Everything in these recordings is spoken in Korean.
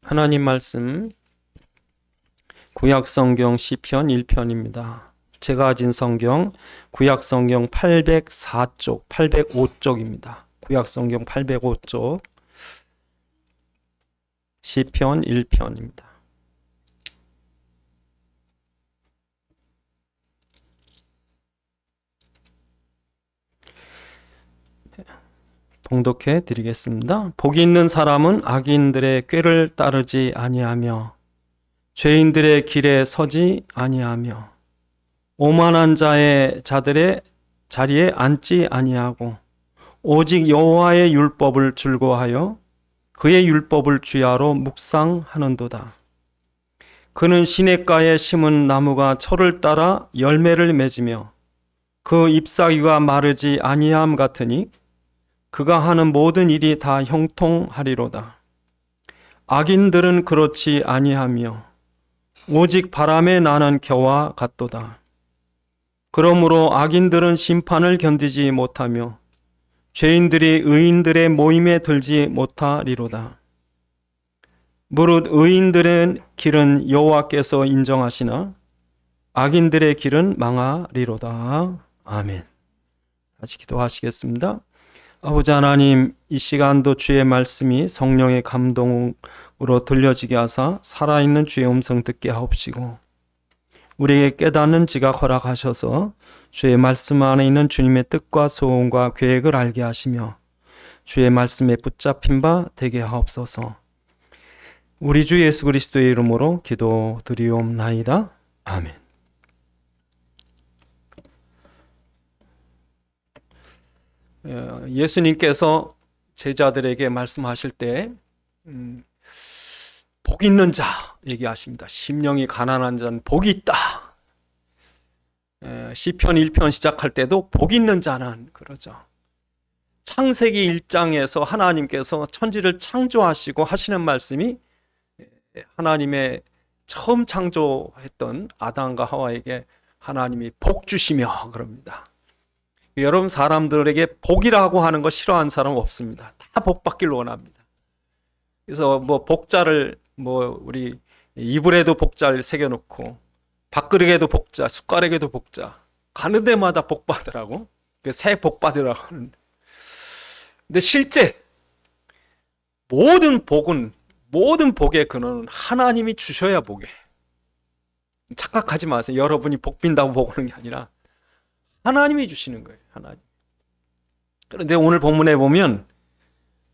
하나님 말씀 구약성경 시편 1편입니다. 제가 가진 성경 구약성경 804쪽, 805쪽입니다. 구약성경 805쪽 시편 1편입니다. 봉독해 드리겠습니다. 복이 있는 사람은 악인들의 꾀를 따르지 아니하며 죄인들의 길에 서지 아니하며 오만한 자들의 자리에 앉지 아니하고 오직 여호와의 율법을 즐거워하여 그의 율법을 주야로 묵상하는도다. 그는 시냇가에 심은 나무가 철을 따라 열매를 맺으며 그 잎사귀가 마르지 아니함 같으니 그가 하는 모든 일이 다 형통하리로다. 악인들은 그렇지 아니하며 오직 바람에 나는 겨와 같도다. 그러므로 악인들은 심판을 견디지 못하며 죄인들이 의인들의 모임에 들지 못하리로다. 무릇 의인들의 길은 여호와께서 인정하시나 악인들의 길은 망하리로다. 아멘. 다시 기도하시겠습니다. 아버지 하나님, 이 시간도 주의 말씀이 성령의 감동으로 들려지게 하사 살아있는 주의 음성 듣게 하옵시고 우리에게 깨닫는 지각 허락하셔서 주의 말씀 안에 있는 주님의 뜻과 소원과 계획을 알게 하시며 주의 말씀에 붙잡힌 바 되게 하옵소서. 우리 주 예수 그리스도의 이름으로 기도드리옵나이다. 아멘. 예수님께서 제자들에게 말씀하실 때 복 있는 자 얘기하십니다. 심령이 가난한 자는 복이 있다. 시편 1편 시작할 때도 복 있는 자는 그러죠. 창세기 1장에서 하나님께서 천지를 창조하시고 하시는 말씀이 하나님의 처음 창조했던 아담과 하와에게 하나님이 복 주시며 그럽니다. 여러분, 사람들에게 복이라고 하는 거 싫어하는 사람 없습니다. 다 복 받기를 원합니다. 그래서 복자를 우리 이불에도 복자를 새겨놓고 밥그릇에도 복자, 숟가락에도 복자, 가는 데마다 복 받으라고, 새 복 받으라고 하는데, 근데 실제 모든 복의 근원은 하나님이 주셔야 복이에요. 착각하지 마세요. 여러분이 복 빈다고 복 오는 게 아니라 하나님이 주시는 거예요. 하나님. 그런데 오늘 본문에 보면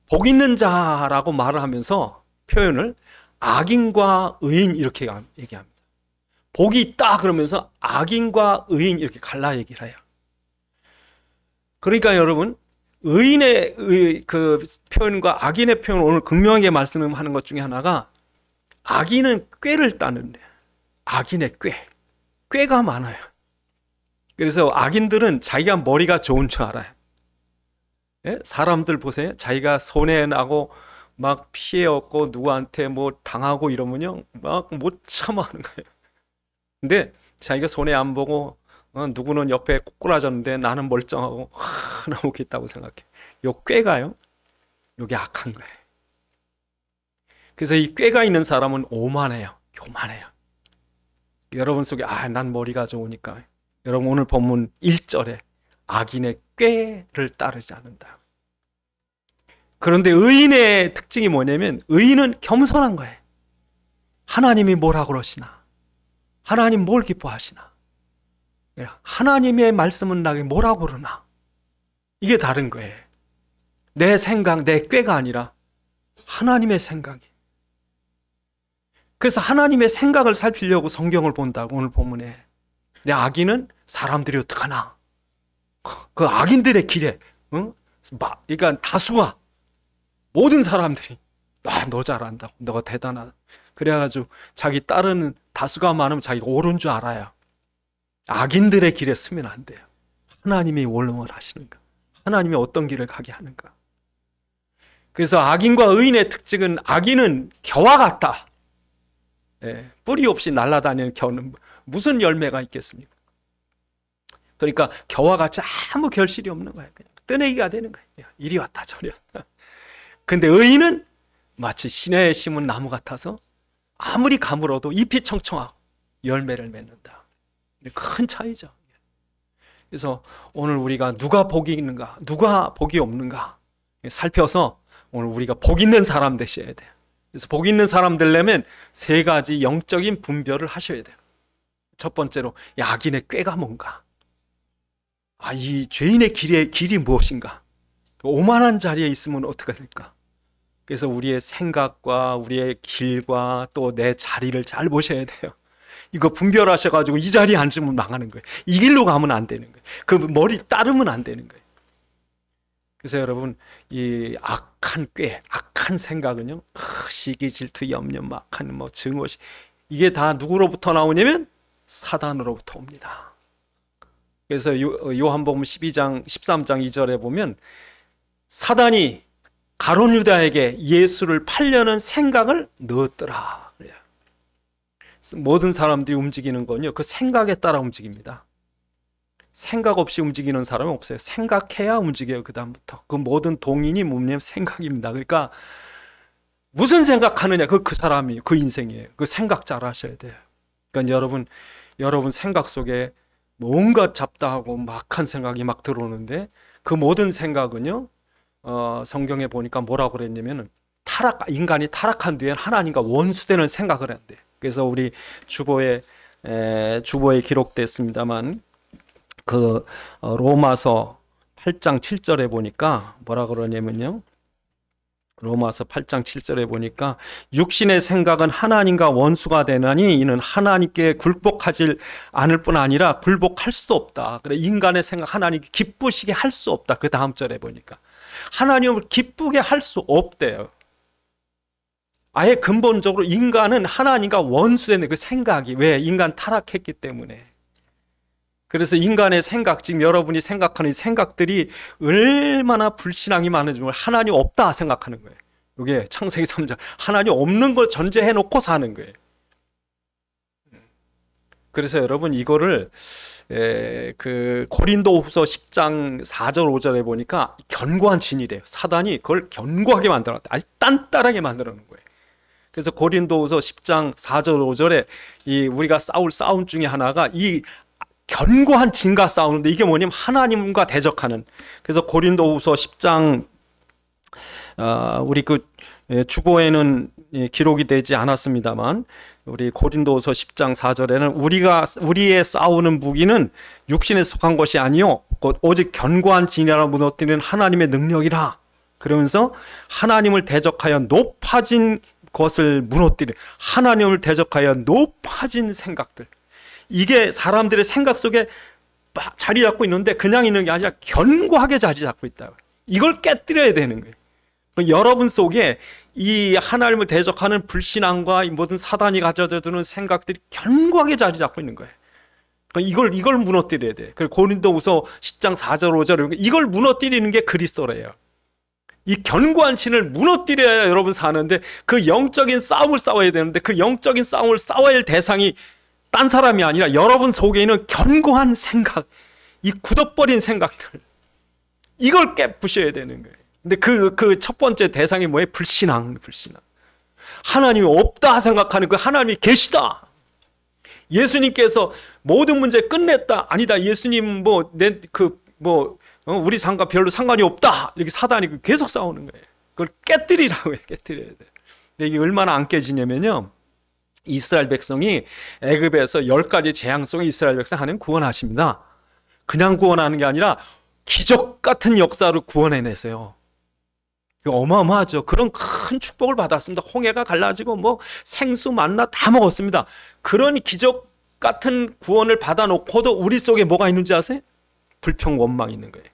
복 있는 자라고 말을 하면서 표현을 악인과 의인 이렇게 얘기합니다. 복이 있다 그러면서 악인과 의인 이렇게 갈라 얘기를 해요. 그러니까 여러분, 의인의 그 표현과 악인의 표현을 오늘 극명하게 말씀하는 것 중에 하나가, 악인은 꾀를 따는데 악인의 꾀가 많아요. 그래서 악인들은 자기가 머리가 좋은 줄 알아요. 예? 사람들 보세요. 자기가 손해나고 막 피해 얻고 누구한테 당하고 이러면요 막 못 참아하는 거예요. 근데 자기가 손해 안 보고 누구는 옆에 꼬꾸라졌는데 나는 멀쩡하고 하나 오겠다고 생각해. 요 꾀가요, 요게 악한 거예요. 그래서 이 꾀가 있는 사람은 오만해요. 교만해요. 여러분 속에 난 머리가 좋으니까, 여러분 오늘 본문 1절에 악인의 꾀를 따르지 않는다. 그런데 의인의 특징이 뭐냐면, 의인은 겸손한 거예요. 하나님이 뭐라고 그러시나, 하나님 뭘 기뻐하시나, 하나님의 말씀은 나에게 뭐라고 그러나, 이게 다른 거예요. 내 생각, 내 꾀가 아니라 하나님의 생각이. 그래서 하나님의 생각을 살피려고 성경을 본다고 오늘 본문에. 내 악인은 사람들이 어떡하나, 그 악인들의 길에 그러니까 다수가, 모든 사람들이 너 잘한다고, 너가 대단하다, 그래가지고 자기 따르는 다수가 많으면 자기가 옳은 줄 알아요. 악인들의 길에 서면 안 돼요. 하나님이 뭘 하시는가, 하나님이 어떤 길을 가게 하는가. 그래서 악인과 의인의 특징은, 악인은 겨와 같다. 뿌리 없이 날아다니는 겨는 무슨 열매가 있겠습니까? 그러니까 겨와 같이 아무 결실이 없는 거예요. 그냥 뜨내기가 되는 거예요. 이리 왔다 저리 왔다. 근데 의인은 마치 시내에 심은 나무 같아서 아무리 가물어도 잎이 청청하고 열매를 맺는다. 큰 차이죠. 그래서 오늘 우리가 누가 복이 있는가, 누가 복이 없는가 살펴서 오늘 우리가 복 있는 사람 되셔야 돼요. 그래서 복 있는 사람 되려면 세 가지 영적인 분별을 하셔야 돼요. 첫 번째로 악인의 꾀가 뭔가, 이 죄인의 길이 무엇인가, 오만한 자리에 있으면 어떻게 될까. 그래서 우리의 생각과 우리의 길과 또 내 자리를 잘 보셔야 돼요. 이거 분별하셔가지고 이 자리에 앉으면 망하는 거예요. 이 길로 가면 안 되는 거예요. 그 머리 따르면 안 되는 거예요. 그래서 여러분, 이 악한 꾀, 악한 생각은요, 시기, 질투, 염려, 막한 증오심, 이게 다 누구로부터 나오냐면 사단으로부터 옵니다. 그래서 요한복음 13장 2절에 보면 사단이 가룟 유다에게 예수를 팔려는 생각을 넣었더라. 모든 사람들이 움직이는 건요, 그 생각에 따라 움직입니다. 생각 없이 움직이는 사람은 없어요. 생각해야 움직여요. 그 다음부터 그 모든 동인이 뭐냐면 생각입니다. 그러니까 무슨 생각하느냐, 그 사람이, 그 인생이에요. 그 생각 잘 하셔야 돼요. 그러니까 여러분 생각 속에 뭔가 잡다하고 막한 생각이 막 들어오는데 그 모든 생각은요, 성경에 보니까 뭐라고 그랬냐면은 인간이 타락한 뒤에 하나님과 원수되는 생각을 한대. 그래서 우리 주보에 기록됐습니다만 그 로마서 8장 7절에 보니까 뭐라 그러냐면요, 로마서 8장 7절에 보니까 육신의 생각은 하나님과 원수가 되나니 이는 하나님께 굴복하지 않을 뿐 아니라 굴복할 수도 없다. 그래, 인간의 생각 하나님께 기쁘시게 할 수 없다. 그 다음 절에 보니까 하나님을 기쁘게 할 수 없대요. 아예 근본적으로 인간은 하나님과 원수되는 그 생각이, 왜? 인간 타락했기 때문에. 그래서 인간의 생각, 지금 여러분이 생각하는 생각들이 얼마나 불신앙이 많은지 하나님 없다 생각하는 거예요. 이게 창세기 3장 하나님 없는 걸 전제해 놓고 사는 거예요. 그래서 여러분 이거를 그 고린도후서 10장 4절 5절에 보니까 견고한 진이래요. 사단이 그걸 견고하게 만들었다. 아주 단단하게 만들어 놓은 거예요. 그래서 고린도후서 10장 4절 5절에 이 우리가 싸울 싸움 중에 하나가 이 견고한 진과 싸우는데, 이게 뭐냐면 하나님과 대적하는. 그래서 고린도후서 10장 우리 그 주보에는 기록이 되지 않았습니다만 우리 고린도후서 10장 4절에는 우리의 싸우는 무기는 육신에 속한 것이 아니요 곧 오직 견고한 진이라 무너뜨리는 하나님의 능력이라. 그러면서 하나님을 대적하여 높아진 것을 무너뜨리는, 하나님을 대적하여 높아진 생각들, 이게 사람들의 생각 속에 자리 잡고 있는데 그냥 있는 게 아니라 견고하게 자리 잡고 있다. 이걸 깨뜨려야 되는 거예요. 여러분 속에 이 하나님을 대적하는 불신앙과 모든 사단이 가져다 두는 생각들이 견고하게 자리 잡고 있는 거예요. 이걸 무너뜨려야 돼. 고린도후서 10장 4절 5절 이걸 무너뜨리는 게 그리스도래요. 이 견고한 신을 무너뜨려야 여러분 사는데, 그 영적인 싸움을 싸워야 되는데 그 영적인 싸움을 싸워야 할 대상이 딴 사람이 아니라 여러분 속에 있는 견고한 생각, 이 굳어버린 생각들, 이걸 깨부셔야 되는 거예요. 근데 그 첫 번째 대상이 뭐예요? 불신앙. 하나님이 없다 생각하는 그 하나님이 계시다. 예수님께서 모든 문제 끝냈다. 아니다. 예수님 우리 상관 별로 상관이 없다. 이렇게 사단이 계속 싸우는 거예요. 그걸 깨뜨리라고 해요. 깨뜨려야 돼. 근데 이게 얼마나 안 깨지냐면요, 이스라엘 백성이 애굽에서 10가지 재앙 속에 이스라엘 백성 하나님 구원하십니다. 그냥 구원하는 게 아니라 기적 같은 역사로 구원해내세요. 어마어마하죠. 그런 큰 축복을 받았습니다. 홍해가 갈라지고 생수 만나 다 먹었습니다. 그런 기적 같은 구원을 받아놓고도 우리 속에 뭐가 있는지 아세요? 불평, 원망이 있는 거예요.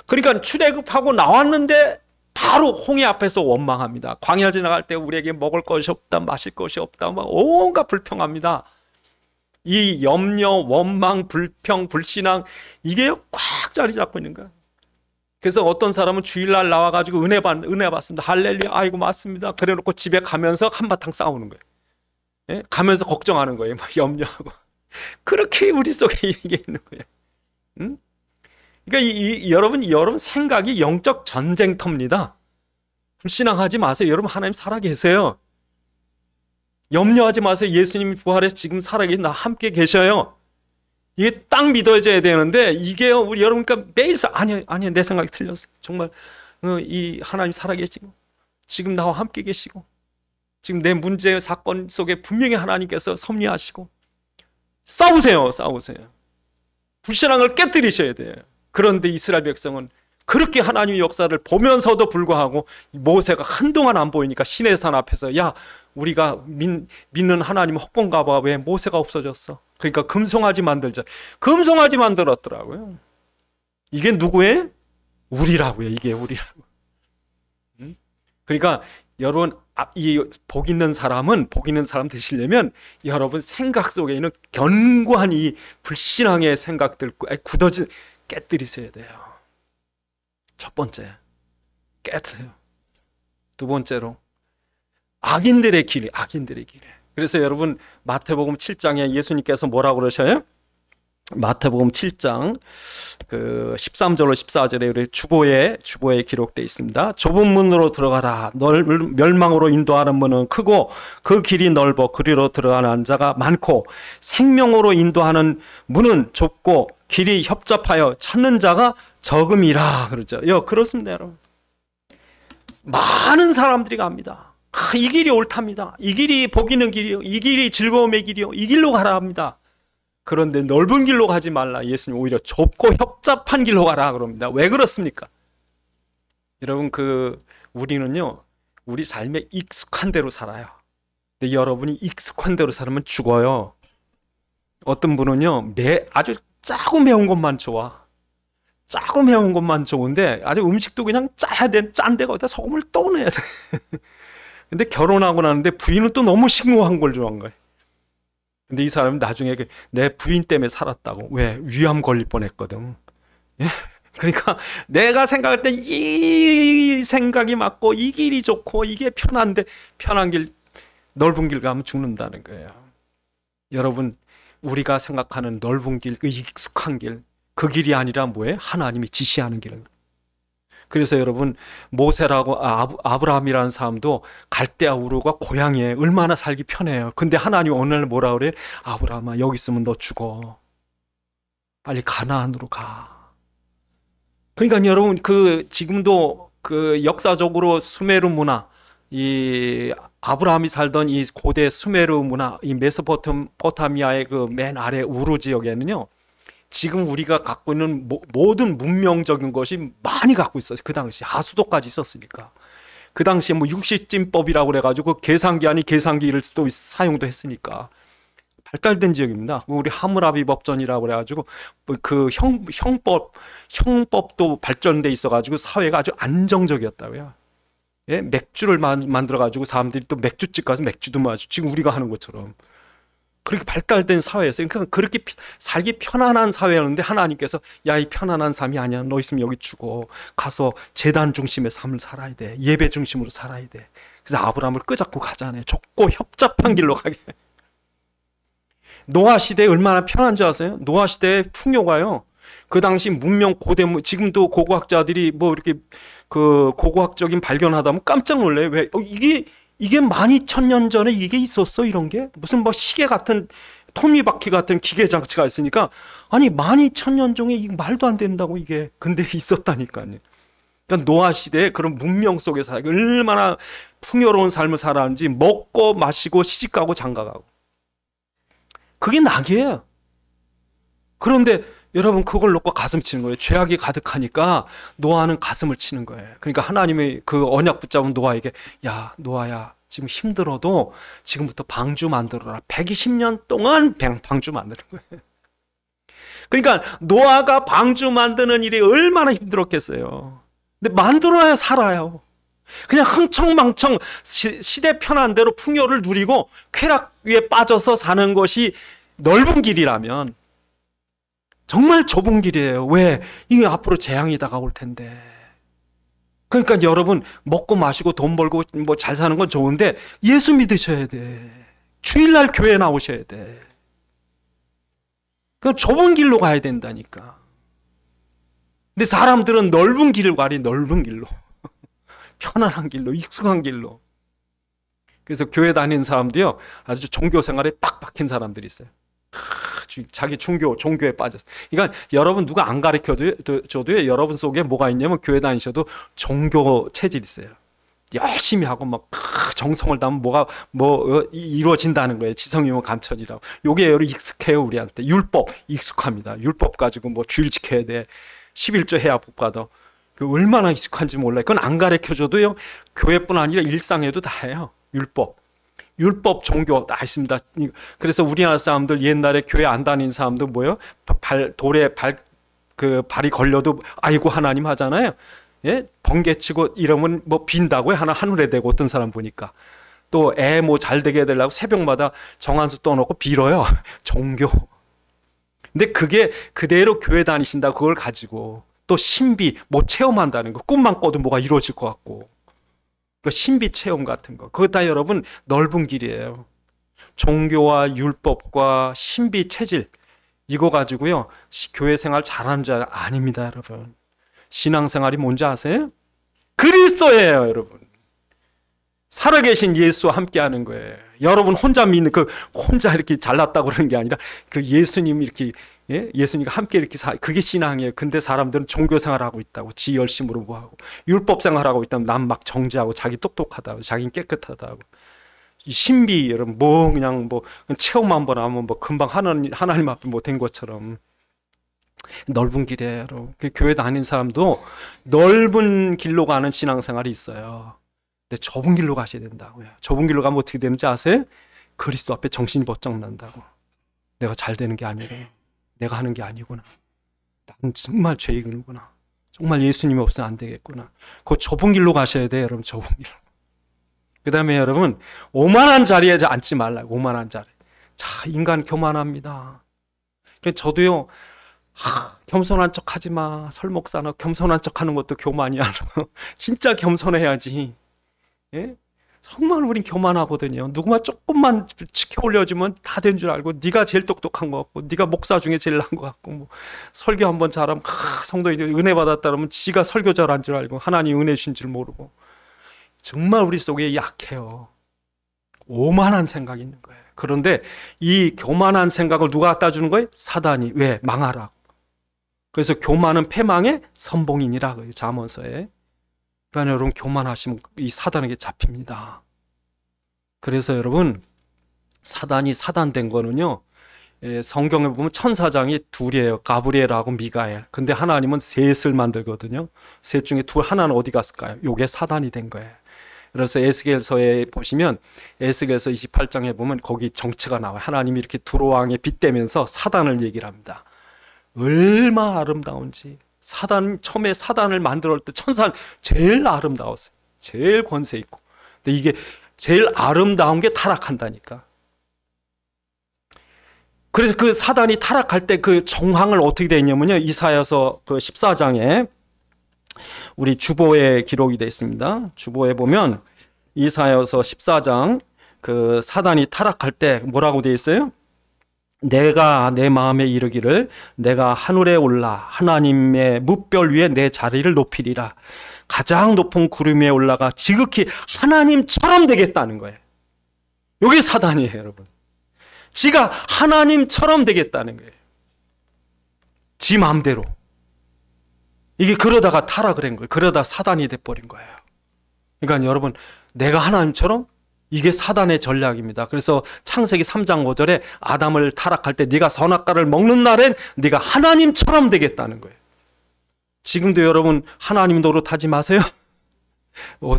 그러니까 출애굽하고 나왔는데 바로 홍해 앞에서 원망합니다. 광야 지나갈 때 우리에게 먹을 것이 없다, 마실 것이 없다, 온갖 불평합니다. 이 염려, 원망, 불평, 불신앙, 이게 꽉 자리 잡고 있는 거야. 그래서 어떤 사람은 주일날 나와가지고 은혜 받습니다. 할렐루야, 아이고 맞습니다. 그래놓고 집에 가면서 한바탕 싸우는 거예요. 예? 가면서 걱정하는 거예요. 막 염려하고. 그렇게 우리 속에 이게 있는 거예요. 응? 그러니까 여러분 생각이 영적 전쟁터입니다. 불신앙하지 마세요. 여러분 하나님 살아계세요. 염려하지 마세요. 예수님이 부활해서 지금 살아계신 나 함께 계셔요. 이게 딱 믿어져야 되는데 이게요 우리 여러분 그러니까 매일 아니요 내 생각이 틀렸어. 정말 이 하나님 살아계시고 지금 나와 함께 계시고 지금 내 문제 사건 속에 분명히 하나님께서 섭리하시고 싸우세요. 불신앙을 깨뜨리셔야 돼요. 그런데 이스라엘 백성은 그렇게 하나님의 역사를 보면서도 불구하고 모세가 한동안 안 보이니까 시내 산 앞에서 야 우리가 믿는 하나님 헛건가 봐. 왜 모세가 없어졌어? 그러니까 금송아지 만들자. 금송아지 만들었더라고요. 이게 누구의? 우리라고요. 이게 우리라고. 그러니까 여러분 이 복 있는 사람 되시려면 여러분 생각 속에 있는 견고한 이 불신앙의 생각들 굳어진 깨뜨리셔야 돼요. 첫 번째 깨트요. 두 번째로 악인들의 길에. 그래서 여러분 마태복음 7장에 예수님께서 뭐라고 그러셔요? 마태복음 7장 그 13절로 14절에 우리 주보에 기록되어 있습니다. 좁은 문으로 들어가라. 널 멸망으로 인도하는 문은 크고 그 길이 넓어 그리로 들어가는 자가 많고 생명으로 인도하는 문은 좁고 길이 협잡하여 찾는 자가 적음이라 그러죠. 그렇습니다, 여러분. 많은 사람들이 갑니다. 이 길이 옳답니다. 이 길이 복 있는 길이요. 이 길이 즐거움의 길이요. 이 길로 가라 합니다. 그런데 넓은 길로 가지 말라. 예수님 오히려 좁고 협잡한 길로 가라 그럽니다. 왜 그렇습니까? 여러분 우리는요 우리 삶에 익숙한 대로 살아요. 근데 여러분이 익숙한 대로 살면 죽어요. 어떤 분은요 아주 짜고 매운 것만 좋아. 짜고 매운 것만 좋은데 아주 음식도 그냥 짜야 돼. 짠데 거기다 소금을 또 넣어야 돼. 근데 결혼하고 나는데 부인은 또 너무 싱거운 걸 좋아한 거예요. 근데 이 사람은 나중에 내 부인 때문에 살았다고. 왜? 위암 걸릴 뻔했거든. 예? 그러니까 내가 생각할 때 이 생각이 맞고 이 길이 좋고 이게 편한데 편한 길 넓은 길 가면 죽는다는 거예요. 여러분 우리가 생각하는 넓은 길, 익숙한 길, 그 길이 아니라 뭐예요? 하나님이 지시하는 길. 그래서 여러분 모세라고 아브라함이라는 사람도 갈대아 우르가 고향에 얼마나 살기 편해요. 근데 하나님 어느 날 뭐라 그래? 아브라함아 여기 있으면 너 죽어. 빨리 가나안으로 가. 그러니까 여러분 지금도 역사적으로 수메르 문화, 이 아브라함이 살던 이 고대 수메르 문화, 이 메소포타미아의 맨 아래 우르 지역에는요. 지금 우리가 갖고 있는 모든 문명적인 것이 많이 갖고 있었어요. 그 당시 하수도까지 있었으니까. 그 당시에 육시찜법이라고 그래가지고 계산기 아닌 계산기를 또 사용도 했으니까 발달된 지역입니다. 우리 하무라비 법전이라고 그래가지고 형법도 발전돼 있어가지고 사회가 아주 안정적이었다고요. 예? 맥주를 만들어가지고 사람들이 또 맥주집 가서 맥주도 마시고 지금 우리가 하는 것처럼. 그렇게 발달된 사회였어요. 그러니까 그렇게 살기 편안한 사회였는데 하나님께서 야, 이 편안한 삶이 아니야. 너 있으면 여기 죽어. 가서 제단 중심의 삶을 살아야 돼. 예배 중심으로 살아야 돼. 그래서 아브라함을 끄잡고 가잖아요. 좁고 협잡한 길로 가게. 노아 시대에 얼마나 편한 줄 아세요? 노아 시대의 풍요가요. 그 당시 문명 지금도 고고학자들이 이렇게 고고학적인 발견하다면 깜짝 놀래요. 왜? 이게 12,000년 전에 이게 있었어? 이런 게? 무슨 시계 같은 톱니바퀴 같은 기계 장치가 있으니까 아니 12,000년 전에 이게 말도 안 된다고 이게. 근데 있었다니까요. 그러니까 노아 시대에 그런 문명 속에서 얼마나 풍요로운 삶을 살았는지 먹고 마시고 시집가고 장가가고 그게 낙이에요. 그런데 여러분 그걸 놓고 가슴 치는 거예요. 죄악이 가득하니까 노아는 가슴을 치는 거예요. 그러니까 하나님의 언약 붙잡은 노아에게 야 노아야 지금 힘들어도 지금부터 방주 만들어라. 120년 동안 방주 만드는 거예요. 그러니까 노아가 방주 만드는 일이 얼마나 힘들었겠어요. 근데 만들어야 살아요. 그냥 흥청망청 시대 편한 대로 풍요를 누리고 쾌락 위에 빠져서 사는 것이 넓은 길이라면 정말 좁은 길이에요. 왜? 이게 앞으로 재앙이 다가올 텐데. 그러니까 여러분 먹고 마시고 돈 벌고 잘 사는 건 좋은데 예수 믿으셔야 돼. 주일날 교회 나오셔야 돼. 그 좁은 길로 가야 된다니까. 근데 사람들은 넓은 길을 가리 넓은 길로. 편안한 길로, 익숙한 길로. 그래서 교회 다니는 사람도요, 아주 종교 생활에 빡 박힌 사람들이 있어요. 자기 종교에 빠져서. 그러니까 여러분 누가 안 가르쳐줘도 여러분 속에 뭐가 있냐면 교회 다니셔도 종교 체질이 있어요. 열심히 하고 막 정성을 다하면 이루어진다는 거예요. 지성이면 감천이라고. 요게 여러 익숙해요, 우리한테. 율법 익숙합니다. 율법 가지고 뭐 주일 지켜야 돼. 11조 해야 복 받아. 그 얼마나 익숙한지 몰라요. 그건 안 가르쳐줘도요, 교회뿐 아니라 일상에도 다 해요. 율법 종교 다 있습니다. 그래서 우리나라 사람들 옛날에 교회 안 다니는 사람들 뭐요? 돌에 발이 걸려도 아이고 하나님 하잖아요. 예? 번개치고 이러면 뭐 빈다고요? 하늘에 대고 어떤 사람 보니까. 또 애 뭐 잘 되게 해달라고 새벽마다 정한수 떠놓고 빌어요. 종교. 근데 그게 그대로 교회 다니신다 그걸 가지고 또 신비 뭐 체험한다는 거. 꿈만 꿔도 뭐가 이루어질 것 같고. 그 신비 체험 같은 거. 그거 다 여러분 넓은 길이에요. 종교와 율법과 신비 체질 이거 가지고요. 교회 생활 잘하는 줄 아닙니다, 여러분. 신앙생활이 뭔지 아세요? 그리스도예요, 여러분. 살아계신 예수와 함께하는 거예요. 여러분 혼자 믿는 혼자 이렇게 잘났다고 그러는 게 아니라 그 예수님 이렇게 예수님과 함께 이렇게 그게 신앙이에요. 근데 사람들은 종교생활하고 있다고 지 열심으로 뭐하고 율법생활하고 있다면 남 막 정죄하고 자기 똑똑하다고 자기는 깨끗하다고. 이 신비 여러분 그냥 체험 한번 하면 금방 하나님 앞에 된 것처럼. 넓은 길이에요, 여러분. 교회 다니는 사람도 넓은 길로 가는 신앙생활이 있어요. 근데 좁은 길로 가셔야 된다고요. 좁은 길로 가면 어떻게 되는지 아세요? 그리스도 앞에 정신이 번쩍 난다고. 내가 잘 되는 게 아니래. 내가 하는 게 아니구나. 나는 정말 죄인이구나. 정말 예수님이 없으면 안 되겠구나. 그 좁은 길로 가셔야 돼요, 여러분. 좁은 길로. 그 다음에 여러분 오만한 자리에 앉지 말라고. 오만한 자리. 자, 인간 교만합니다. 저도요. 겸손한 척 하지 마. 설목사나 겸손한 척 하는 것도 교만이야. 진짜 겸손해야지. 예? 정말 우린 교만하거든요. 누구만 조금만 지켜 올려주면 다 된 줄 알고 네가 제일 똑똑한 것 같고 네가 목사 중에 제일 나은 것 같고 설교 한번 잘하면 성도인들 은혜 받았다 그러면 지가 설교 잘한 줄 알고 하나님 은혜 주신 줄 모르고 정말 우리 속에 약해요. 오만한 생각이 있는 거예요. 그런데 이 교만한 생각을 누가 갖다 주는 거예요? 사단이. 왜? 망하라고. 그래서 교만은 패망의 선봉이니라. 잠언서에. 그러니까 여러분 교만하시면 이 사단에게 잡힙니다. 그래서 여러분 사단이 사단된 거는요. 성경에 보면 천사장이 둘이에요. 가브리엘하고 미가엘. 근데 하나님은 셋을 만들거든요. 셋 중에 하나는 어디 갔을까요? 요게 사단이 된 거예요. 그래서 에스겔서에 보시면 에스겔서 28장에 보면 거기 정체가 나와요. 하나님이 이렇게 두로왕에 빗대면서 사단을 얘기를 합니다. 얼마나 아름다운지. 처음에 사단을 만들었을 때 천사는 제일 아름다웠어요. 제일 권세 있고. 근데 이게 제일 아름다운 게 타락한다니까. 그래서 그 사단이 타락할 때 그 정황을 어떻게 되어 있냐면요. 이사야서 그 14장에 우리 주보에 기록이 되어 있습니다. 주보에 보면 이사야서 14장 그 사단이 타락할 때 뭐라고 되어 있어요? 내가 내 마음에 이르기를 내가 하늘에 올라 하나님의 뭇별 위에 내 자리를 높이리라. 가장 높은 구름 위에 올라가 지극히 하나님처럼 되겠다는 거예요. 이게 사단이에요, 여러분. 지가 하나님처럼 되겠다는 거예요. 지 마음대로. 이게 그러다가 타락을 한 거예요. 그러다 사단이 돼버린 거예요. 그러니까 여러분 내가 하나님처럼 이게 사단의 전략입니다. 그래서 창세기 3장 5절에 아담을 타락할 때 네가 선악과를 먹는 날엔 네가 하나님처럼 되겠다는 거예요. 지금도 여러분 하나님 노릇하지 마세요.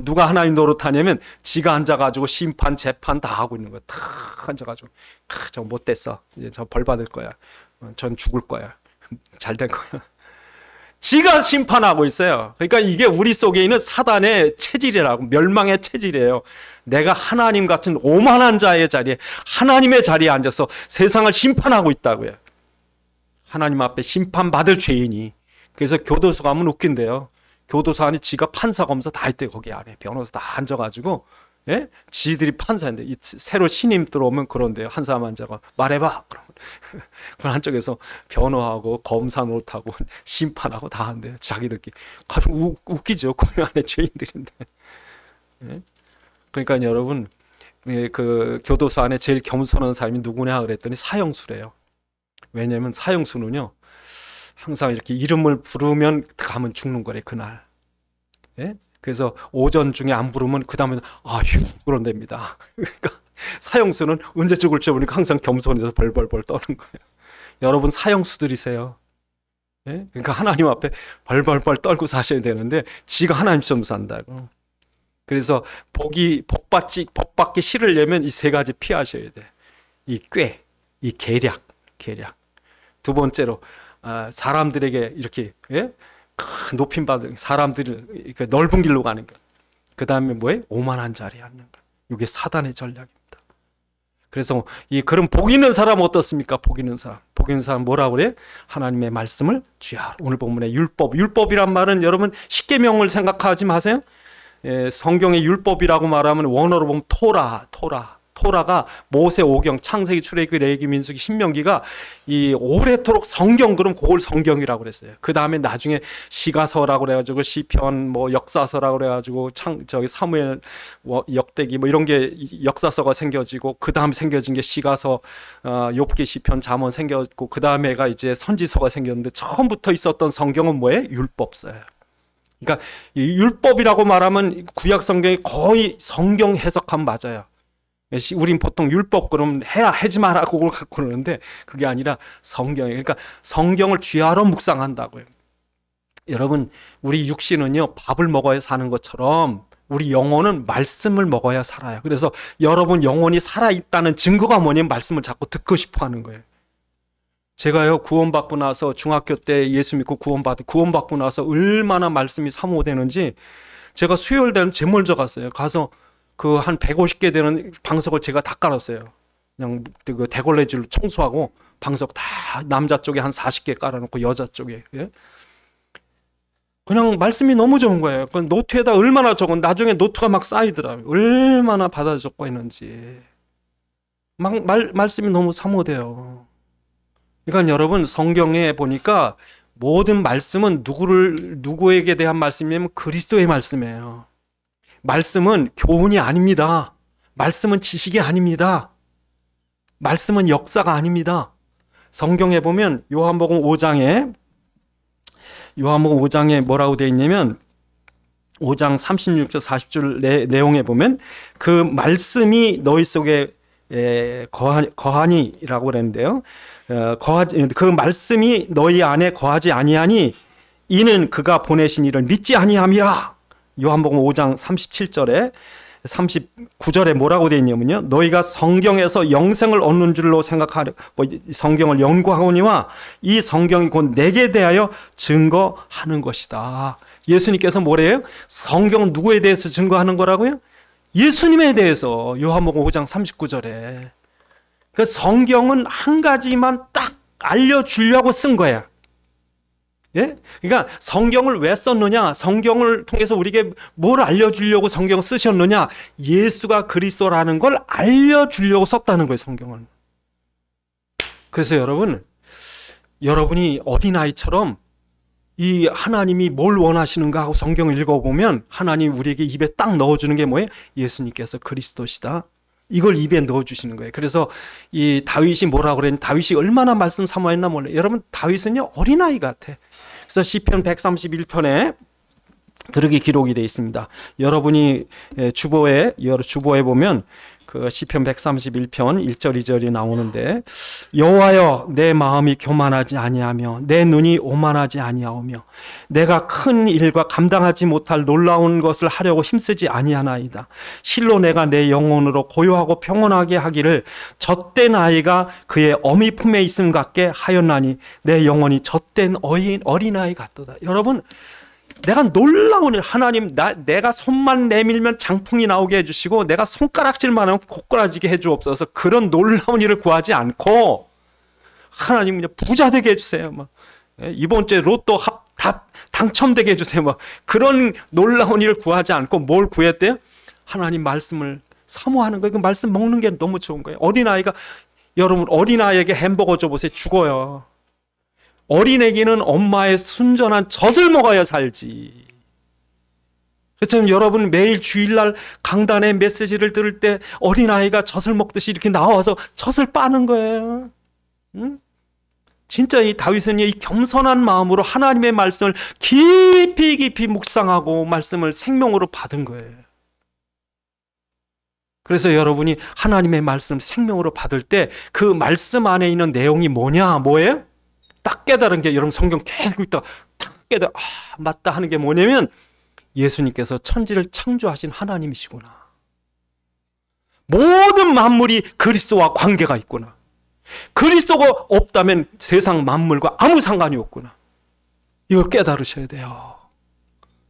누가 하나님 노릇하냐면 지가 앉아가지고 심판 재판 다 하고 있는 거야. 다 앉아가지고 저 못됐어. 이제 저 벌 받을 거야. 전 죽을 거야. 잘 될 거야. 지가 심판하고 있어요. 그러니까 이게 우리 속에 있는 사단의 체질이라고. 멸망의 체질이에요. 내가 하나님 같은 오만한 자의 자리에 하나님의 자리에 앉아서 세상을 심판하고 있다고요. 하나님 앞에 심판받을 죄인이. 그래서 교도소 가면 웃긴데요. 교도소 안에 지가 판사 검사 다 있대요. 거기 안에 변호사 다 앉아가지고 지들이 판사인데 새로 신임 들어오면 그런데요. 한 사람 앉아가 말해봐. 그러면 그건 한쪽에서 변호하고 검사 노릇하고 심판하고 다 한대요. 자기들끼리. 웃기죠. 고려 안에 죄인들인데. 예? 그러니까 여러분, 그 교도소 안에 제일 겸손한 사람이 누구냐 그랬더니 사형수래요. 왜냐면 사형수는요, 항상 이렇게 이름을 부르면 가면 죽는 거래, 그날. 예? 그래서 오전 중에 안 부르면 그 다음에 아휴 그런답니다. 그러니까 사형수는 언제 죽을지 모르니까 항상 겸손해서 벌벌벌 떠는 거예요. 여러분 사형수들이세요. 예? 그러니까 하나님 앞에 벌벌벌 떨고 사셔야 되는데 지가 하나님처럼 산다고. 그래서 복 받기 싫으려면 이 세 가지 피하셔야 돼. 이 꾀, 이 계략. 두 번째로 사람들에게 이렇게 높임 받은 사람들을 넓은 길로 가는 거. 그 다음에 뭐예요? 오만한 자리에 앉는 거. 이게 사단의 전략입니다. 그래서 그럼 복 있는 사람 어떻습니까? 복 있는 사람 뭐라고 그래? 하나님의 말씀을 쥐하라. 오늘 본문의 율법이란 말은 여러분 십계명을 생각하지 마세요. 성경의 율법이라고 말하면 원어로 보면 토라가 모세, 오경, 창세기, 출애굽기, 레위기, 민수기, 신명기가 이 오래도록 성경, 그럼 그걸 성경이라고 그랬어요. 그 다음에 나중에 시가서라고 그래가지고 시편, 뭐 역사서라고 그래가지고 사무엘, 역대기 뭐 이런 게 역사서가 생겨지고 그 다음 생겨진 게 시가서, 욥기, 시편, 잠언 생겼고 그 다음에가 이제 선지서가 생겼는데 처음부터 있었던 성경은 뭐예요? 율법서예요. 그러니까 이 율법이라고 말하면 구약 성경이 거의 성경 해석하면 맞아요. 우린 보통 율법 그럼 해라 하지 마라 그걸 갖고 그러는데 그게 아니라 성경이에요. 그러니까 성경을 쥐하러 묵상한다고요. 여러분 우리 육신은요 밥을 먹어야 사는 것처럼 우리 영혼은 말씀을 먹어야 살아요. 그래서 여러분 영혼이 살아있다는 증거가 뭐냐면 말씀을 자꾸 듣고 싶어 하는 거예요. 제가요 구원받고 나서 중학교 때 예수 믿고 구원받고 나서 얼마나 말씀이 사모되는지 제가 수요일 되는 제일 먼저 갔어요. 가서 그 한 150개 되는 방석을 제가 다 깔았어요. 그냥 그 대걸레질로 청소하고 방석 다 남자 쪽에 한 40개 깔아놓고 여자 쪽에. 예? 그냥 말씀이 너무 좋은 거예요. 그 노트에다 얼마나 적은 나중에 노트가 막 쌓이더라고요. 얼마나 받아 적고 있는지. 말씀이 너무 사모돼요. 그러니까 여러분 성경에 보니까 모든 말씀은 누구에게 대한 말씀이냐면 그리스도의 말씀이에요. 말씀은 교훈이 아닙니다. 말씀은 지식이 아닙니다. 말씀은 역사가 아닙니다. 성경에 보면 요한복음 5장에 뭐라고 되어 있냐면 5장 36절 40절 내용에 보면 그 말씀이 너희 속에 거하니라고 그랬는데요. 그 말씀이 너희 안에 거하지 아니하니 이는 그가 보내신 이를 믿지 아니함이라. 요한복음 5장 37절에 39절에 뭐라고 되어 있냐면요. 너희가 성경에서 영생을 얻는 줄로 생각하고 성경을 연구하거니와 이 성경이 곧 내게 대하여 증거하는 것이다. 예수님께서 뭐래요? 성경은 누구에 대해서 증거하는 거라고요? 예수님에 대해서. 요한복음 5장 39절에. 그 성경은 한 가지만 딱 알려주려고 쓴 거야. 예? 그러니까 성경을 왜 썼느냐? 성경을 통해서 우리에게 뭘 알려주려고 성경을 쓰셨느냐? 예수가 그리스도라는 걸 알려주려고 썼다는 거예요, 성경은. 그래서 여러분이 어린아이처럼 이 하나님이 뭘 원하시는가 하고 성경을 읽어보면 하나님 우리에게 입에 딱 넣어주는 게 뭐예요? 예수님께서 그리스도시다. 이걸 입에 넣어주시는 거예요. 그래서 이 다윗이 뭐라고 그랬는지 다윗이 얼마나 말씀 사모했나 몰라요. 여러분 다윗은요 어린아이 같아. 그래서 시편 131편에 그렇게 기록이 되어 있습니다. 여러분이 주보에 보면 그 시편 131편 1절 2절이 나오는데 여호와여 내 마음이 교만하지 아니하며 내 눈이 오만하지 아니하오며 내가 큰 일과 감당하지 못할 놀라운 것을 하려고 힘쓰지 아니하나이다. 실로 내가 내 영혼으로 고요하고 평온하게 하기를 젖된 아이가 그의 어미 품에 있음 같게 하였나니 내 영혼이 젖된 어린아이 같도다. 여러분 내가 놀라운 일 하나님 내가 손만 내밀면 장풍이 나오게 해주시고 내가 손가락질만 하면 고꾸라지게 해주옵소서. 그런 놀라운 일을 구하지 않고 하나님 그냥 부자 되게 해주세요. 막 이번 주에 로또 당첨되게 해주세요. 막 그런 놀라운 일을 구하지 않고 뭘 구했대요? 하나님 말씀을 사모하는 거예요. 그 말씀 먹는 게 너무 좋은 거예요. 어린아이가 여러분 어린아이에게 햄버거 줘보세요. 죽어요. 어린애기는 엄마의 순전한 젖을 먹어야 살지. 그렇죠? 여러분 매일 주일날 강단의 메시지를 들을 때 어린아이가 젖을 먹듯이 이렇게 나와서 젖을 빠는 거예요. 응? 진짜 이 다윗은 이 겸손한 마음으로 하나님의 말씀을 깊이 깊이 묵상하고 말씀을 생명으로 받은 거예요. 그래서 여러분이 하나님의 말씀 생명으로 받을 때 그 말씀 안에 있는 내용이 뭐예요? 딱 깨달은 게, 여러분 성경 계속 읽다가 딱 깨달아, 맞다 하는 게 뭐냐면 예수님께서 천지를 창조하신 하나님이시구나. 모든 만물이 그리스도와 관계가 있구나. 그리스도가 없다면 세상 만물과 아무 상관이 없구나. 이걸 깨달으셔야 돼요.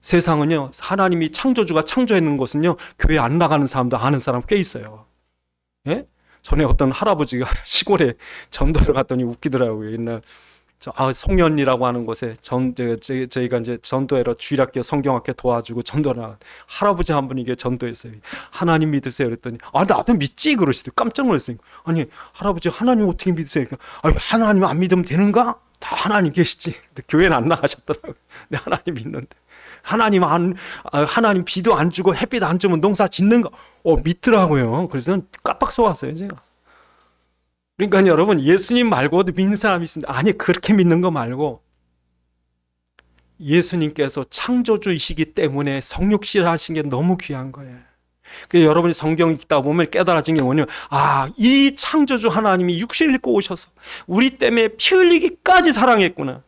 세상은요, 하나님이 창조주가 창조했는 것은요, 교회 안 나가는 사람도 아는 사람 꽤 있어요. 예? 전에 어떤 할아버지가 시골에 전도를 갔더니 웃기더라고요. 옛날 송년이라고 하는 곳에 저희가 이제 전도회로 주일학교 성경학교 도와주고 전도를 나간 할아버지 한 분이 이게 전도했어요. 하나님 믿으세요 그랬더니 나도 믿지 그러시더라고요. 깜짝 놀랐어요. 아니 할아버지 하나님 어떻게 믿으세요? 하나님 안 믿으면 되는가? 다 하나님 계시지. 근데 교회는 안 나가셨더라고요. 근데 하나님 믿는데 하나님 비도 안 주고 햇빛 안 주면 농사 짓는가? 믿더라고요. 그래서 깜빡 속았어요 제가. 그러니까 여러분 예수님 말고도 믿는 사람이 있습니다. 아니 그렇게 믿는 거 말고 예수님께서 창조주이시기 때문에 성육실 하신 게 너무 귀한 거예요. 그래서 여러분이 성경 읽다 보면 깨달아진 게 뭐냐면 이 창조주 하나님이 육신을 입고 오셔서 우리 때문에 피 흘리기까지 사랑했구나.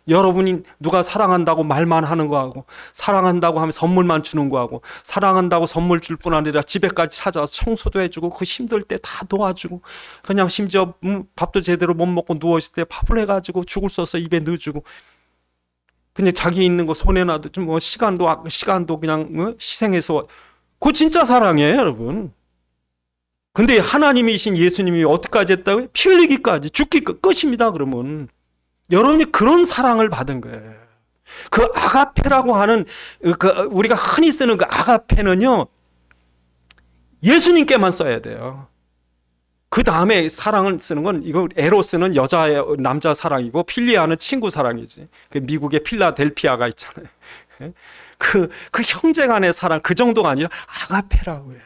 여러분이 누가 사랑한다고 말만 하는 거하고 사랑한다고 하면 선물만 주는 거하고 사랑한다고 선물 줄 뿐 아니라 집에까지 찾아와서 청소도 해주고 그 힘들 때 다 도와주고 그냥 심지어 밥도 제대로 못 먹고 누워있을 때 밥을 해가지고 죽을 써서 입에 넣어주고 그냥 자기 있는 거 손에 놔도 좀 시간도 그냥 희생해서 그거 진짜 사랑이에요 여러분. 근데 하나님이신 예수님이 어디까지 했다고요? 피 흘리기까지 죽기까지 끝입니다. 그러면 여러분이 그런 사랑을 받은 거예요. 그 아가페라고 하는 우리가 흔히 쓰는 그 아가페는요 예수님께만 써야 돼요. 그 다음에 사랑을 쓰는 건 이거 에로스는 남자 사랑이고 필리아는 친구 사랑이지. 그 미국의 필라델피아가 있잖아요. 그 형제간의 사랑 그 정도가 아니라 아가페라고 해요.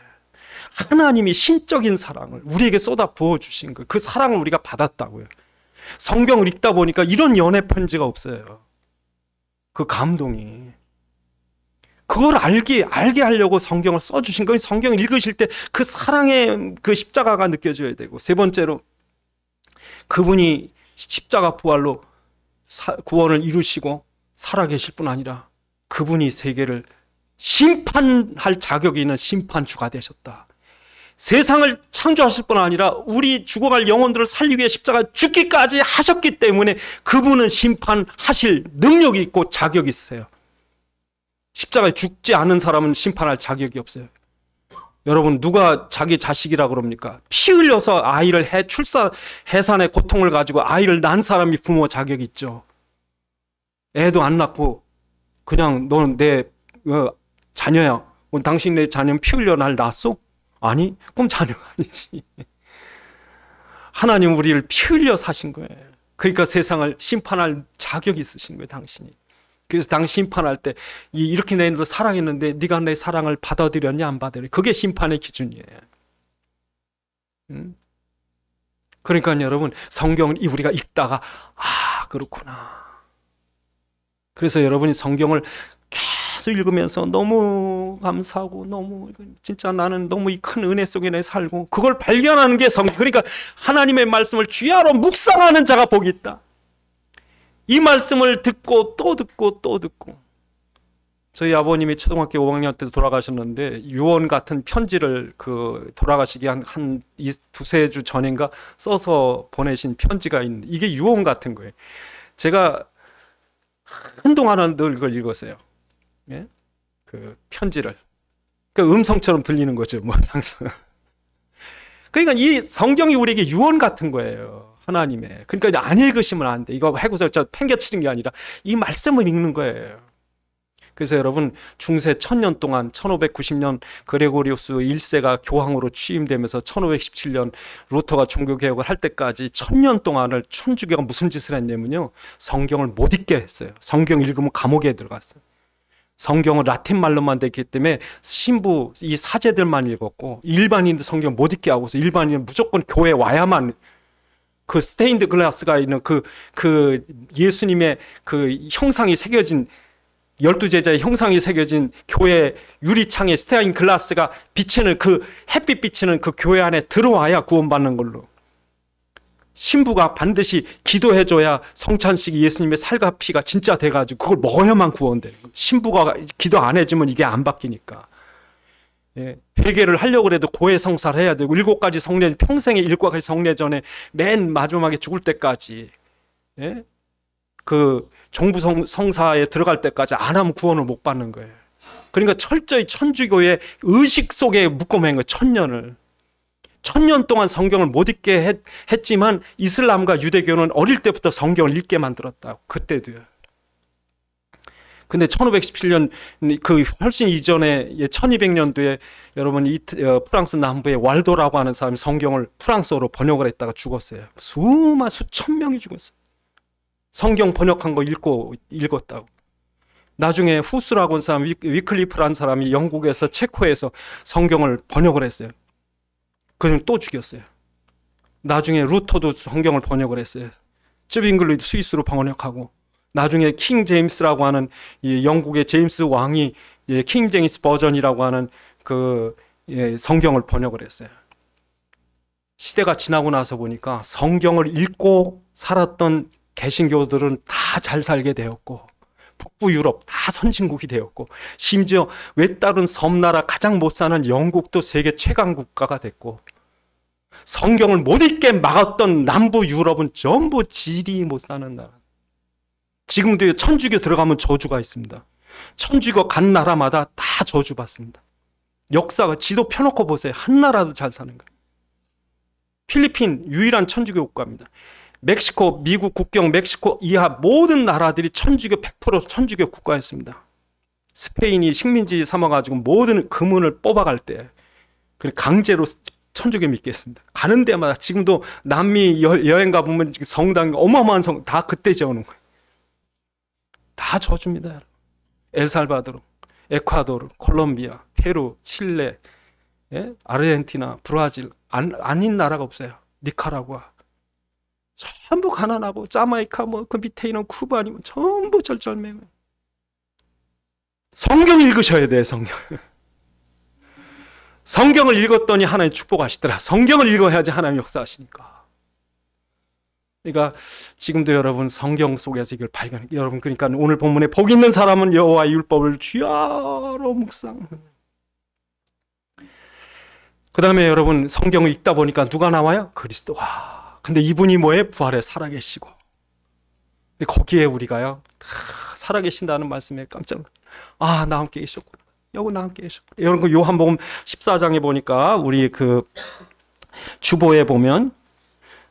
하나님이 신적인 사랑을 우리에게 쏟아 부어주신 거, 그 사랑을 우리가 받았다고요. 성경을 읽다 보니까 이런 연애 편지가 없어요. 그 감동이. 그걸 알게 하려고 성경을 써주신 거예요. 성경을 읽으실 때 그 사랑의 그 십자가가 느껴져야 되고, 세 번째로 그분이 십자가 부활로 구원을 이루시고 살아계실 뿐 아니라 그분이 세계를 심판할 자격이 있는 심판주가 되셨다. 세상을 창조하실 뿐 아니라 우리 죽어갈 영혼들을 살리기 위해 십자가 죽기까지 하셨기 때문에 그분은 심판하실 능력이 있고 자격이 있어요. 십자가에 죽지 않은 사람은 심판할 자격이 없어요. 여러분 누가 자기 자식이라 그럽니까? 피 흘려서 아이를 해산의 고통을 가지고 아이를 낳은 사람이 부모 자격이 있죠. 애도 안 낳고 그냥 너는 내 자녀야. 당신 내 자녀는 피 흘려 날 낳았어? 아니, 그럼 자녀가 아니지. 하나님 우리를 피 흘려 사신 거예요. 그러니까 세상을 심판할 자격이 있으신 거예요, 당신이. 그래서 당신 심판할 때 이렇게 내 너를 사랑했는데 네가 내 사랑을 받아들였냐 안 받아들였냐. 그게 심판의 기준이에요. 그러니까 여러분 성경을 우리가 읽다가 그렇구나. 그래서 여러분이 성경을 계속 읽으면서 너무 감사하고 너무 진짜 나는 너무 이 큰 은혜 속에 내 살고 그걸 발견하는 게 성경. 그러니까 하나님의 말씀을 주야로 묵상하는 자가 복이 있다. 이 말씀을 듣고 또 듣고 또 듣고. 저희 아버님이 초등학교 5학년 때 돌아가셨는데 유언 같은 편지를 돌아가시기 한 두세 주 전인가 써서 보내신 편지가 있는데 이게 유언 같은 거예요. 제가 한동안은 늘 그걸 읽었어요. 예? 그 편지를. 그 음성처럼 들리는 거죠, 뭐 항상. 그러니까 이 성경이 우리에게 유언 같은 거예요, 하나님의. 그러니까 안 읽으시면 안 돼. 이거 해고서 저 팽개치는 게 아니라 이 말씀을 읽는 거예요. 그래서 여러분 중세 1000년 동안 1590년 그레고리우스 1세가 교황으로 취임되면서 1517년 루터가 종교개혁을 할 때까지 1000년 동안을 천주교가 무슨 짓을 했냐면요, 성경을 못 읽게 했어요. 성경 읽으면 감옥에 들어갔어요. 성경은 라틴 말로만 됐기 때문에 신부 이 사제들만 읽었고 일반인들 성경 못 읽게 하고서 일반인은 무조건 교회 와야만 그 스테인드 글라스가 있는 그 예수님의 그 형상이 새겨진 12제자의 형상이 새겨진 교회 유리창에 스테인 글라스가 비치는 그 햇빛 비치는 그 교회 안에 들어와야 구원받는 걸로. 신부가 반드시 기도해줘야 성찬식이 예수님의 살과 피가 진짜 돼가지고 그걸 먹어야만 구원되는 거예요. 신부가 기도 안 해주면 이게 안 바뀌니까. 예, 회개를 하려고 해도 고해 성사를 해야 되고 7가지 성례, 평생에 7가지 성례 전에 맨 마지막에 죽을 때까지, 예? 그 종부 성사에 들어갈 때까지 안 하면 구원을 못 받는 거예요. 그러니까 철저히 천주교의 의식 속에 묶어맨 거예요. 1000년을. 1000년 동안 성경을 못 읽게 했지만 이슬람과 유대교는 어릴 때부터 성경을 읽게 만들었다고. 그때도요. 근데 1517년 그 훨씬 이전에 1200년도에 여러분 프랑스 남부의 왈도라고 하는 사람이 성경을 프랑스어로 번역을 했다가 죽었어요. 수천 명이 죽었어요. 성경 번역한 거 읽었다고. 나중에 후스라고 하는 사람, 위클리프라는 사람이 영국에서 체코에서 성경을 번역을 했어요. 그럼 또 죽였어요. 나중에 루터도 성경을 번역을 했어요. 쯔빙글리도 스위스로 번역하고, 나중에 킹 제임스라고 하는 이 영국의 제임스 왕이 킹 제임스 버전이라고 하는 그 성경을 번역을 했어요. 시대가 지나고 나서 보니까 성경을 읽고 살았던 개신교들은 다 잘 살게 되었고, 북부 유럽 다 선진국이 되었고, 심지어 외다른 섬나라 가장 못 사는 영국도 세계 최강 국가가 됐고, 성경을 못 읽게 막았던 남부 유럽은 전부 질이 못 사는 나라. 지금도 천주교 들어가면 저주가 있습니다. 천주교 간 나라마다 다 저주받습니다. 역사가 지도 펴놓고 보세요. 한 나라도 잘 사는 거예요. 필리핀 유일한 천주교 국가입니다. 멕시코, 미국 국경 멕시코 이하 모든 나라들이 천주교 100% 천주교 국가였습니다. 스페인이 식민지 삼아가지고 모든 금은을 뽑아갈 때 강제로 천주교 믿게 했습니다. 가는 데마다 지금도 남미 여행 가보면 성당 어마어마한 성 다 그때 지어놓은 거예요. 다 저주입니다. 엘살바도르, 에콰도르, 콜롬비아, 페루, 칠레, 예? 아르헨티나, 브라질 아닌 나라가 없어요. 니카라구아 전부 가난하고, 자마이카 그 밑에 있는 쿠바 아니면 전부 절절매매. 성경 읽으셔야 돼요. 성경을 읽었더니 하나님 축복하시더라. 성경을 읽어야지 하나님 역사하시니까. 그러니까 지금도 여러분 성경 속에서 이걸 발견해. 여러분 그러니까 오늘 본문에 복 있는 사람은 여호와의 율법을 주야로 묵상. 그 다음에 여러분 성경을 읽다 보니까 누가 나와요? 그리스도가. 근데 이분이 뭐예요? 부활에 살아계시고. 거기에 우리가요 살아계신다는 말씀에 깜짝 나 함께 계셨구나. 여기 나 함께 계셨구나. 이런 거 요한복음 14장에 보니까 우리 그 주보에 보면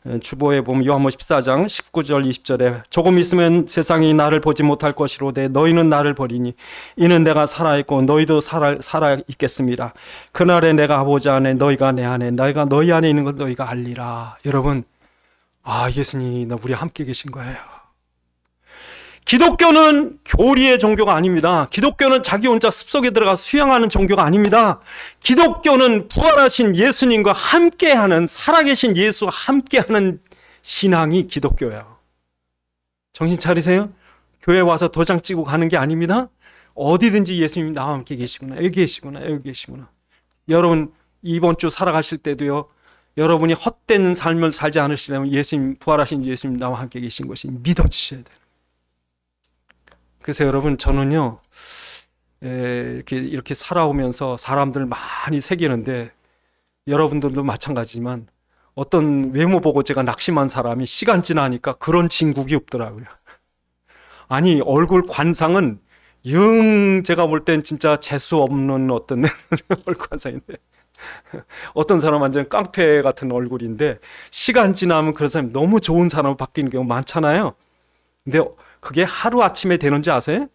요한복음 14장 19절 20절에 조금 있으면 세상이 나를 보지 못할 것이로되 너희는 나를 보리니 이는 내가 살아있고 너희도 살아있겠습니다. 그날에 내가 아버지 안에 너희가 내 안에 내가 너희 안에 있는 걸 너희가 알리라. 여러분 예수님 우리 함께 계신 거예요. 기독교는 교리의 종교가 아닙니다. 기독교는 자기 혼자 습속에 들어가서 수양하는 종교가 아닙니다. 기독교는 부활하신 예수님과 함께하는, 살아계신 예수와 함께하는 신앙이 기독교예요. 정신 차리세요. 교회 와서 도장 찍고 가는 게 아닙니다. 어디든지 예수님이 나와 함께 계시구나, 여기 계시구나, 여기 계시구나. 여러분 이번 주 살아가실 때도요, 여러분이 헛된 삶을 살지 않으시려면 예수님, 부활하신 예수님 나와 함께 계신 것이 믿어지셔야 돼요. 그래서 여러분 저는요 이렇게 살아오면서 사람들 많이 새기는데, 여러분들도 마찬가지지만 어떤 외모 보고 제가 낙심한 사람이 시간 지나니까 그런 진국이 없더라고요. 아니 얼굴 관상은 제가 볼 땐 진짜 재수 없는 어떤 얼굴 관상인데, 어떤 사람 완전 깡패 같은 얼굴인데 시간 지나면 그런 사람이 너무 좋은 사람으로 바뀌는 경우 많잖아요. 근데 그게 하루아침에 되는지 아세요?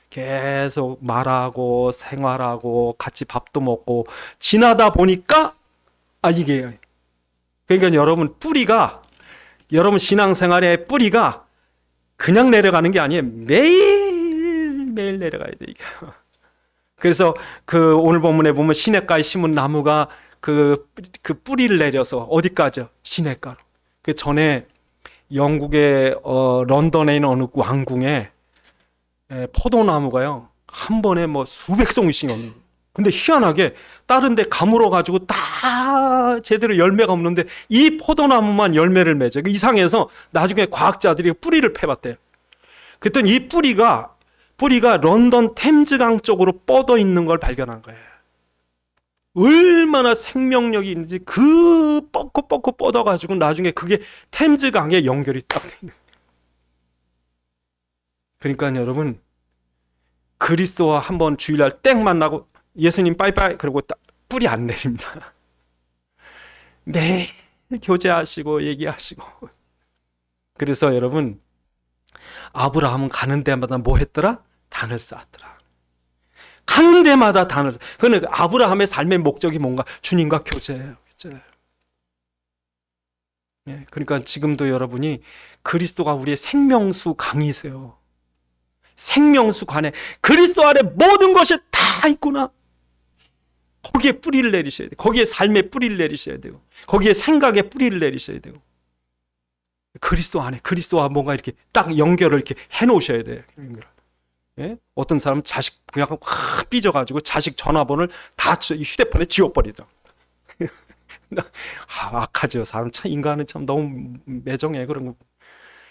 계속 말하고 생활하고 같이 밥도 먹고 지나다 보니까 이게 그러니까 여러분 뿌리가 여러분 신앙생활의 뿌리가 그냥 내려가는 게 아니에요. 매일 내려가야 돼 이게. 그래서 그 오늘 본문에 보면 시냇가에 심은 나무가 그 뿌리를 내려서 어디까지요? 시냇가로. 그 전에 영국의 런던에 있는 어느 왕궁에 포도나무가요 한 번에 뭐 수백 송이씩 없는. 근데 희한하게 다른 데 가물어 가지고 다 제대로 열매가 없는데 이 포도나무만 열매를 맺어요. 이상해서 나중에 과학자들이 뿌리를 패봤대요. 그랬더니 이 뿌리가 런던 템즈강 쪽으로 뻗어 있는 걸 발견한 거예요. 얼마나 생명력이 있는지 그 뻗고 뻗어가지고 나중에 그게 템즈강에 연결이 딱 돼 있는 거예요. 그러니까 여러분 그리스도와 한번 주일날 땡 만나고 예수님 빠이빠이 그러고 딱 뿌리 안 내립니다. 매일 교제하시고 얘기하시고. 그래서 여러분 아브라함은 가는 데마다 뭐 했더라? 단을 쌓았더라. 가는 데마다 단을 쌓았더라. 그는 아브라함의 삶의 목적이 뭔가? 주님과 교제예요. 예, 그러니까 지금도 여러분이 그리스도가 우리의 생명수 강이세요. 생명수 관에 그리스도 안에 모든 것이 다 있구나. 거기에 뿌리를 내리셔야 돼요. 거기에 삶의 뿌리를 내리셔야 돼요. 거기에 생각의 뿌리를 내리셔야 돼요. 그리스도 안에 그리스도와 뭔가 이렇게 딱 연결을 이렇게 해놓으셔야 돼요. 예? 어떤 사람은 자식 그냥 확 삐져가지고 자식 전화번호를 다 휴대폰에 지워버리더라고요. 악하죠. 사람 참 인간은 참 너무 매정해. 그런 거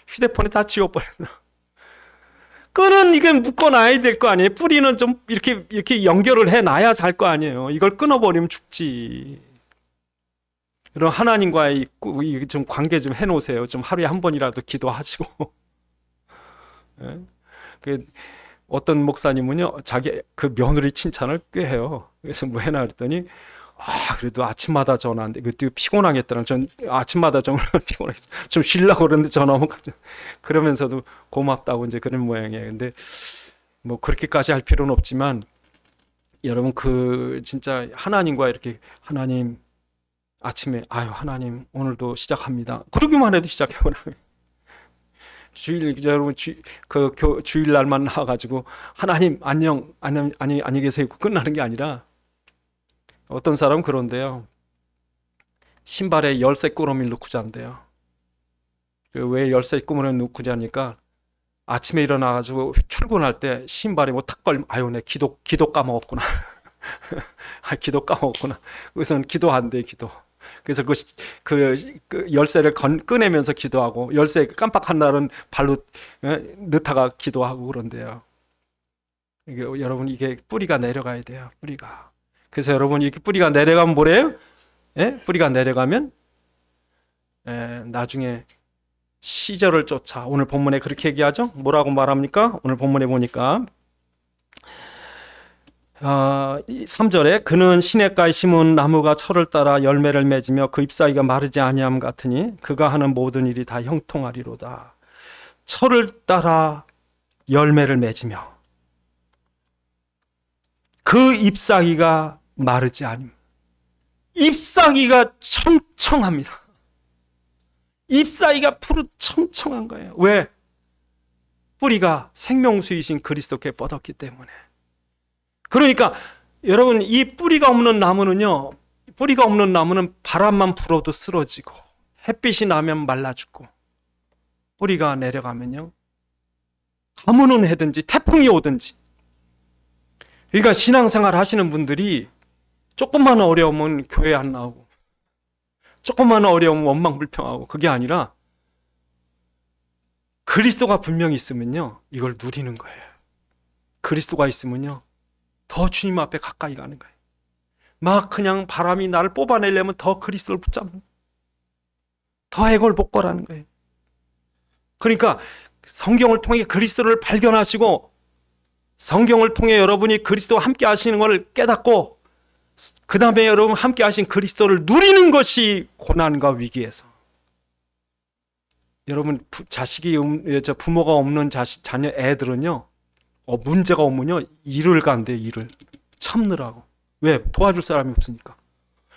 휴대폰에 다 지워버리더라고요. 끈은 이게 묶어놔야 될 거 아니에요. 뿌리는 좀 이렇게 연결을 해놔야 살 거 아니에요. 이걸 끊어버리면 죽지. 그럼 하나님과의 좀 관계 좀 해놓으세요. 좀 하루에 한 번이라도 기도하시고. 예? 어떤 목사님은요, 자기 그 며느리 칭찬을 꽤 해요. 그래서 뭐 해나 그랬더니, 그래도 아침마다 전화하는데, 그때 피곤하겠더라. 전 아침마다 전화 피곤하겠어. 좀 쉬려고 그러는데 전화 오면 그러면서도 고맙다고 이제 그런 모양이에요. 근데 뭐 그렇게까지 할 필요는 없지만, 여러분 진짜 하나님과 이렇게 하나님 아침에 하나님 오늘도 시작합니다. 그러기만 해도 시작해보라. 여러분 주일날만 나와가지고 하나님 안녕히 계세요 끝나는 게 아니라 어떤 사람은 그런데요. 신발에 열쇠 꾸러미를 넣고 잔대요. 왜 열쇠 꾸러미를 넣고 자니까 아침에 일어나가지고 출근할 때 신발이 뭐 탁 걸리면 내 기도 까먹었구나. 기도 까먹었구나. 그래서는 기도 안 돼, 기도. 그래서 그 열쇠를 꺼내면서 기도하고 열쇠 깜빡한 날은 발로 넣다가 기도하고 그런데요. 여러분 이게 뿌리가 내려가야 돼요. 뿌리가. 그래서 여러분 이렇게 뿌리가 내려가면 뭐래요? 예? 뿌리가 내려가면 나중에 시절을 쫓아. 오늘 본문에 그렇게 얘기하죠? 뭐라고 말합니까? 오늘 본문에 보니까 3절에 그는 시냇가에 심은 나무가 철을 따라 열매를 맺으며 그 잎사귀가 마르지 아니함 같으니 그가 하는 모든 일이 다 형통하리로다. 철을 따라 열매를 맺으며 그 잎사귀가 마르지 아니함. 잎사귀가 청청합니다. 잎사귀가 푸르청청한 거예요. 왜? 뿌리가 생명수이신 그리스도께 뻗었기 때문에. 그러니까 여러분 이 뿌리가 없는 나무는 바람만 불어도 쓰러지고 햇빛이 나면 말라 죽고 뿌리가 내려가면요 가뭄은 해든지 태풍이 오든지. 그러니까 신앙생활 하시는 분들이 조금만 어려우면 교회 안 나오고 조금만 어려우면 원망불평하고 그게 아니라 그리스도가 분명히 있으면요 이걸 누리는 거예요. 그리스도가 있으면요 더 주님 앞에 가까이 가는 거예요. 막 그냥 바람이 나를 뽑아내려면 더 그리스도를 붙잡는, 더 애걸복걸하는 거예요. 그러니까 성경을 통해 그리스도를 발견하시고 성경을 통해 여러분이 그리스도와 함께 하시는 것을 깨닫고 그 다음에 여러분 함께 하신 그리스도를 누리는 것이 고난과 위기에서. 여러분 부모가 없는 자녀 애들은요 문제가 오면요, 일을 간대, 일을. 참느라고. 왜? 도와줄 사람이 없으니까.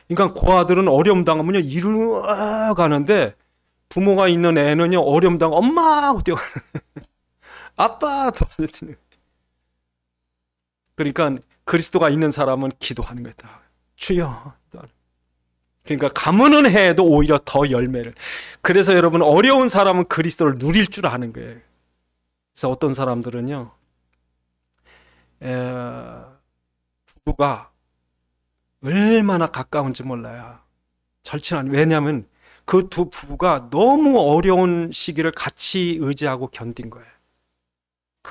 그러니까 고아들은 어려움 당하면요, 일을 가는데, 부모가 있는 애는요, 어려움 당하면 엄마 하고 뛰어가는. 아빠 도와주는. 그러니까 그리스도가 있는 사람은 기도하는 거다. 주여. 그러니까 가문은 해도 오히려 더 열매를. 그래서 여러분, 어려운 사람은 그리스도를 누릴 줄 아는 거예요. 그래서 어떤 사람들은요, 부부가 얼마나 가까운지 몰라요. 절친한. 왜냐하면 그 두 부부가 너무 어려운 시기를 같이 의지하고 견딘 거예요.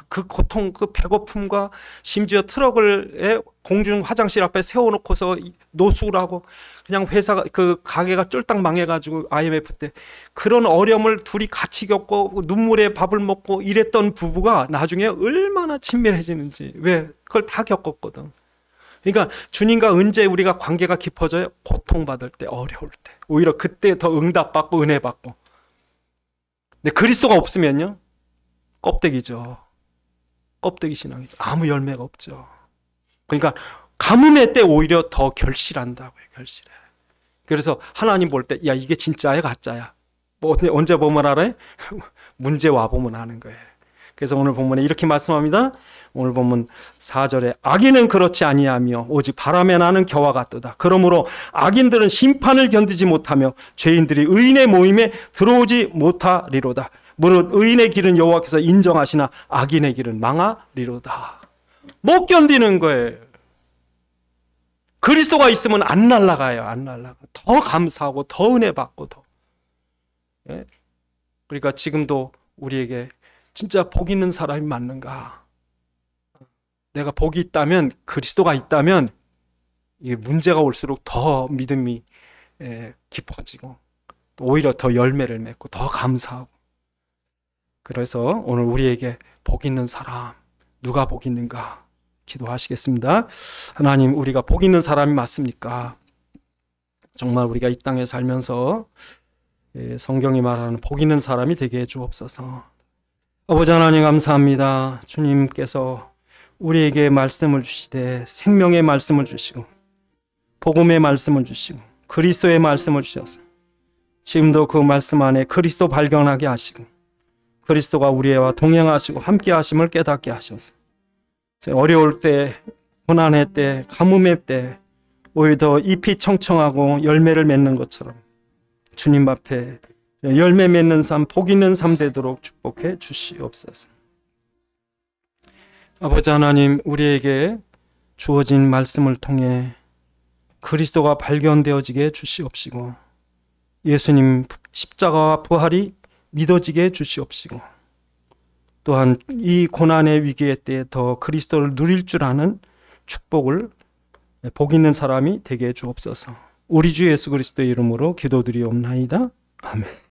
그 고통, 그 배고픔과 심지어 트럭을 공중 화장실 앞에 세워놓고서 노숙을 하고 그냥 회사가, 그 가게가 쫄딱 망해가지고 IMF 때 그런 어려움을 둘이 같이 겪고 눈물에 밥을 먹고 이랬던 부부가 나중에 얼마나 친밀해지는지. 왜? 그걸 다 겪었거든. 그러니까 주님과 언제 우리가 관계가 깊어져요? 고통받을 때, 어려울 때. 오히려 그때 더 응답받고 은혜 받고. 근데 그리스도가 없으면요, 껍데기죠. 껍데기 신앙이죠. 아무 열매가 없죠. 그러니까 가뭄의 때 오히려 더 결실한다고요. 결실해. 그래서 하나님 볼 때, 야, 이게 진짜야 가짜야? 뭐 언제 보면 알아요? 문제 와 보면 아는 거예요. 그래서 오늘 본문에 이렇게 말씀합니다. 오늘 본문 4절에 악인은 그렇지 아니하며 오직 바람에 나는 겨와 같도다. 그러므로 악인들은 심판을 견디지 못하며 죄인들이 의인의 모임에 들어오지 못하리로다. 무릇 의인의 길은 여호와께서 인정하시나 악인의 길은 망하리로다. 못 견디는 거예요. 그리스도가 있으면 안 날아가요. 안 날아가. 더 감사하고 더 은혜 받고 더. 예? 그러니까 지금도 우리에게 진짜 복 있는 사람이 맞는가? 내가 복이 있다면, 그리스도가 있다면 이게 문제가 올수록 더 믿음이 깊어지고 오히려 더 열매를 맺고 더 감사하고. 그래서 오늘 우리에게 복 있는 사람, 누가 복 있는가 기도하시겠습니다. 하나님, 우리가 복 있는 사람이 맞습니까? 정말 우리가 이 땅에 살면서 성경이 말하는 복 있는 사람이 되게 해주옵소서. 아버지 하나님, 감사합니다. 주님께서 우리에게 말씀을 주시되 생명의 말씀을 주시고 복음의 말씀을 주시고 그리스도의 말씀을 주셔서 지금도 그 말씀 안에 그리스도 발견하게 하시고 그리스도가 우리와 동행하시고 함께 하심을 깨닫게 하셔서 어려울 때, 고난의 때, 가뭄의 때 오히려 더 잎이 청청하고 열매를 맺는 것처럼 주님 앞에 열매 맺는 삶, 복 있는 삶 되도록 축복해 주시옵소서. 아버지 하나님, 우리에게 주어진 말씀을 통해 그리스도가 발견되어지게 주시옵시고 예수님 십자가와 부활이 믿어지게 주시옵시고 또한 이 고난의 위기의 때에 더 그리스도를 누릴 줄 아는 축복을 복 있는 사람이 되게 해 주옵소서. 우리 주 예수 그리스도의 이름으로 기도드리옵나이다. 아멘.